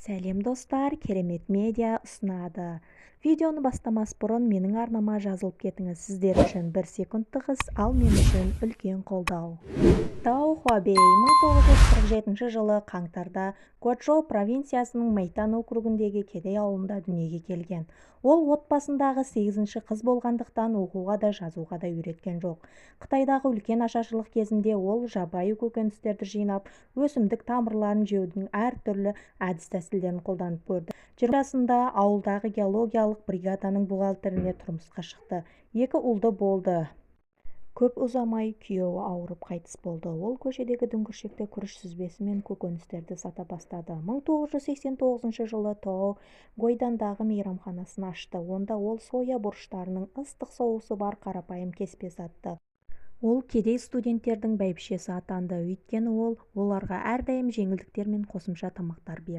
Сәлем достар, керемет медиа ұсынады. Видеоны бастамас бұрын менің арнама жазылып кетіңіз. Сіздер үшін 1 секундтық іс, ал мен үшін үлкен қолдау. Тао Хуабей 1947 жылы қаңтарда Гуачжоу провинциясының Мэйтан округіндегі кедей ауылында дүниеге келген. Ол отбасындағы 8-ші қыз болғандықтан оқуға да жазуға да үйреткен жоқ. Қытайдағы үлкен ашаршылық кезінде ол жабайы көкөністерді жинап, өсімдік тамырларын жеудің әртүрлі әдіс-тәсілдерін қолданып көрді. 20 жасында ауылдағы геологиялық бригаданың бухгалтеріне тұрмысқа шықты. 2 ұлды болды. Көп ұзамай күйеуі ауырып қайтыс болды. Ол көшедегі дүңгіршекте күріш сүзбесі мен көкөністерді сата бастады. 1989 жылы Тао Гуйдандағы мейрамханасын ашты. Онда ол соя бұрыштарының ыстық соусы бар қарапайым кеспе сатты. Ол кедей студенттердің бәйбішесі атанды, өйткені ол оларға әрдайым жеңілдіктер мен қосымша тамақтар берді.